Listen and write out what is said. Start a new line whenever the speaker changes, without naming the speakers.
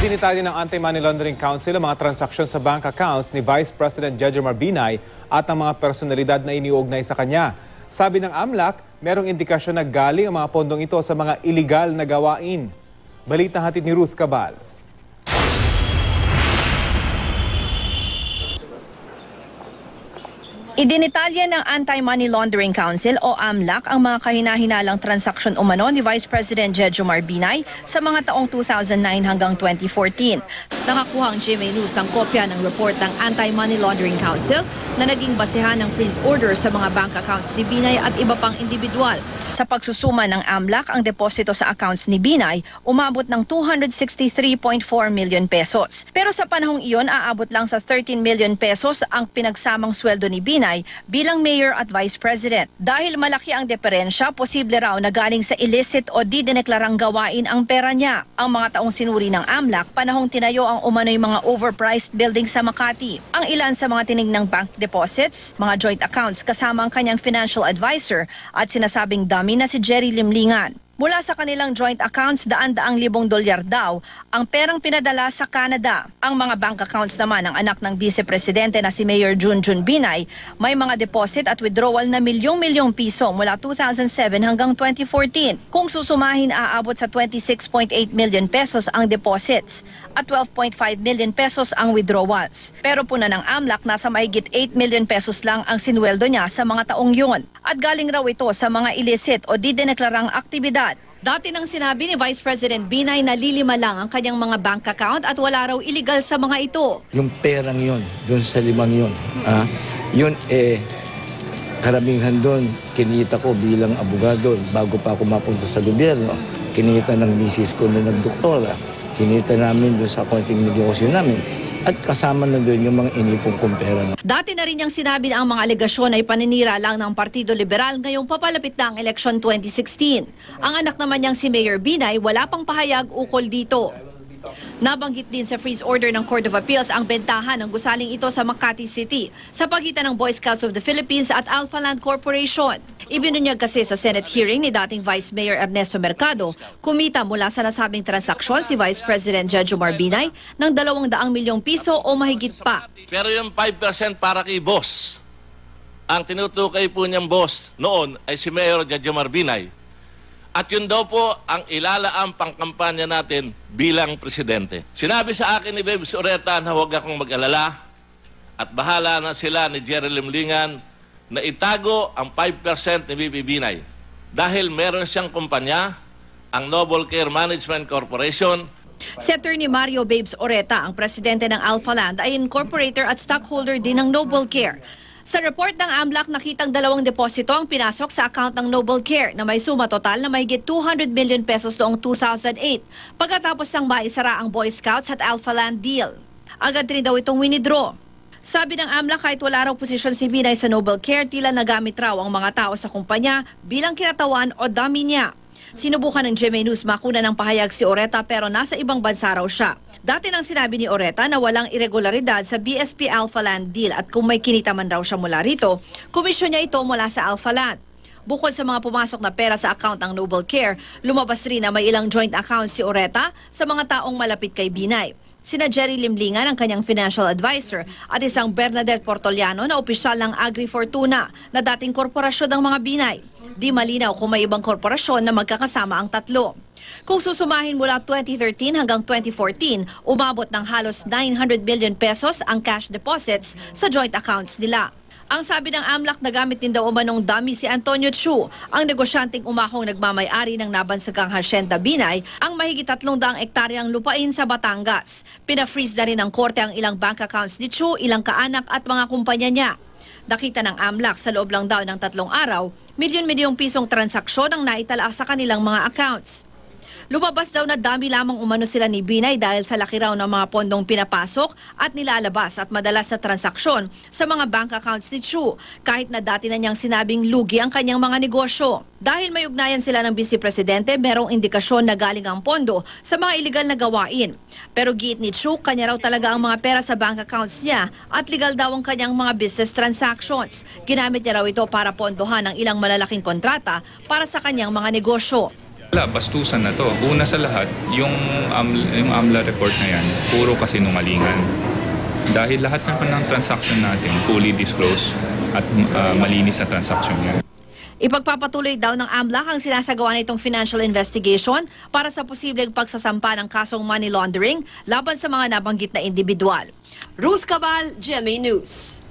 Idinitalya ng Anti-Money Laundering Council ang mga transaksyon sa bank accounts ni Vice President Jejomar Binay at ang mga personalidad na iniuugnay sa kanya. Sabi ng AMLAC, merong indikasyon na galing ang mga pondong ito sa mga iligal na gawain. Balita hatid ni Ruth Cabal.
Idinitalya ng Anti-Money Laundering Council o AMLAC ang mga kahinahinalang transaksyon umano ni Vice President Jejomar Binay sa mga taong 2009 hanggang 2014. Nakakuha ang GMA News ang kopya ng report ng Anti-Money Laundering Council na naging basehan ng freeze order sa mga bank accounts ni Binay at iba pang individual. Sa pagsusuma ng AMLAC, ang deposito sa accounts ni Binay umabot ng 263.4 million pesos. Pero sa panahong iyon, aabot lang sa 13 million pesos ang pinagsamang sweldo ni Binay bilang mayor at vice president. Dahil malaki ang diferensya, posible raw na galing sa illicit o di dineklarang gawain ang pera niya. Ang mga taong sinuri ng AMLAC, panahong tinayo ang umano'y mga overpriced building sa Makati. Ang ilan sa mga tinignang bank deposits, mga joint accounts kasama ang kanyang financial advisor at sinasabing dummy na si Jerry Limlingan. Mula sa kanilang joint accounts, daan-daang libong dolyar daw ang perang pinadala sa Canada. Ang mga bank accounts naman ng anak ng vice-presidente na si Mayor Junjun Binay, may mga deposit at withdrawal na milyong-milyong piso mula 2007 hanggang 2014. Kung susumahin, aabot sa 26.8 million pesos ang deposits at 12.5 million pesos ang withdrawals. Pero puna ng AMLAC, nasa mahigit 8 million pesos lang ang sinweldo niya sa mga taong yun. At galing raw ito sa mga illicit o di dineklarang aktibidad. Dati nang sinabi ni Vice President Binay na lilima lang ang kanyang mga bank account at wala raw illegal sa mga ito.
Yung perang yun, dun sa limang yun, yun karamihan dun, kinita ko bilang abogado bago pa ako mapunta sa gobyerno. Kinita ng misis ko na nagdoktora. Kinita namin dun sa konting negosyo namin. At kasama na doon yung mga inipong kong pera.
Dati na rin niyang sinabi na ang mga alegasyon ay paninira lang ng Partido Liberal ngayong papalapit na ang eleksyon 2016. Ang anak naman niyang si Mayor Binay wala pang pahayag ukol dito. Nabanggit din sa freeze order ng Court of Appeals ang bentahan ng gusaling ito sa Makati City sa pagitan ng Boy Scouts of the Philippines at Alpha Land Corporation. Ibinunyag kasi sa Senate hearing ni dating Vice Mayor Ernesto Mercado, kumita mula sa nasabing transaksyon si Vice President Jejomar Binay ng 200 milyong piso o mahigit pa.
Pero yung 5% para kay boss, ang tinutukay po niyang boss noon ay si Mayor Jejomar Binay. At yun daw po ang ilalaang pangkampanya natin bilang presidente. Sinabi sa akin ni Babes Oreta na huwag akong mag-alala at bahala na sila ni Jerry Limlingan na itago ang 5% ni VP Binay. Dahil meron siyang kumpanya, ang Noble Care Management Corporation.
Si Attorney Mario Babes Oreta, ang presidente ng Alpha Land, ay incorporator at stockholder din ng Noble Care. Sa report ng AMLAC, nakitang 2 deposito ang pinasok sa account ng Noble Care na may suma total na mahigit 200 million pesos noong 2008 pagkatapos ng maisara ang Boy Scouts at Alpha Land deal. Agad rin daw itong winidraw. Sabi ng AMLAC, kahit wala raw posisyon si Binay sa Noble Care, tila nagamit raw ang mga tao sa kumpanya bilang kinatawan o dummy niya. Sinubukan ng GMA News makuna ng pahayag si Oreta pero nasa ibang bansa raw siya. Dati nang sinabi ni Oreta na walang irregularidad sa BSP Alpha Land deal at kung may kinita man raw siya mula rito, komisyon niya ito mula sa Alpha Land. Bukod sa mga pumasok na pera sa account ng Noble Care, lumabas rin na may ilang joint accounts si Oreta sa mga taong malapit kay Binay. Sina Jerry Limlingan, ang kanyang financial advisor, at isang Bernadette Portoliano na opisyal ng Agri Fortuna na dating korporasyon ng mga Binay. Di malinaw kung may ibang korporasyon na magkakasama ang tatlo. Kung susumahin mula 2013 hanggang 2014, umabot ng halos 900 billion pesos ang cash deposits sa joint accounts nila. Ang sabi ng AMLAC, nagamit din daw umanong dummy si Antonio Chu, ang negosyanteng umakong nagmamay-ari ng nabansagang Hacienda Binay, ang mahigit 300 ektaryang lupain sa Batangas. Pina-freeze na rin ng korte ang ilang bank accounts ni Chu, ilang kaanak at mga kumpanya niya. Nakita ng AMLAC sa loob lang daw ng 3 araw, milyon-milyong pisong transaksyon ang naitala sa kanilang mga accounts. Lumabas daw na dami lamang umano sila ni Binay dahil sa laki raw ng mga pondong pinapasok at nilalabas at madalas na transaksyon sa mga bank accounts ni Chu, kahit na dati na niyang sinabing lugi ang kanyang mga negosyo. Dahil may ugnayan sila ng vice-presidente, merong indikasyon na galing ang pondo sa mga iligal na gawain. Pero giit ni Chu, kanya raw talaga ang mga pera sa bank accounts niya at legal daw ang kanyang mga business transactions. Ginamit niya raw ito para pondohan ang ilang malalaking kontrata para sa kanyang mga negosyo.
Wala, bastusan na to. Una sa lahat, yung AMLA report na yan, puro kasinungalingan. Dahil lahat naman ng transaction natin fully disclosed at malinis na transaction yan.
Ipagpapatuloy daw ng AMLAC ang sinasagawa nitong financial investigation para sa posibleng pagsasampa ng kasong money laundering laban sa mga nabanggit na individual.
Ruth Cabal, GMA News.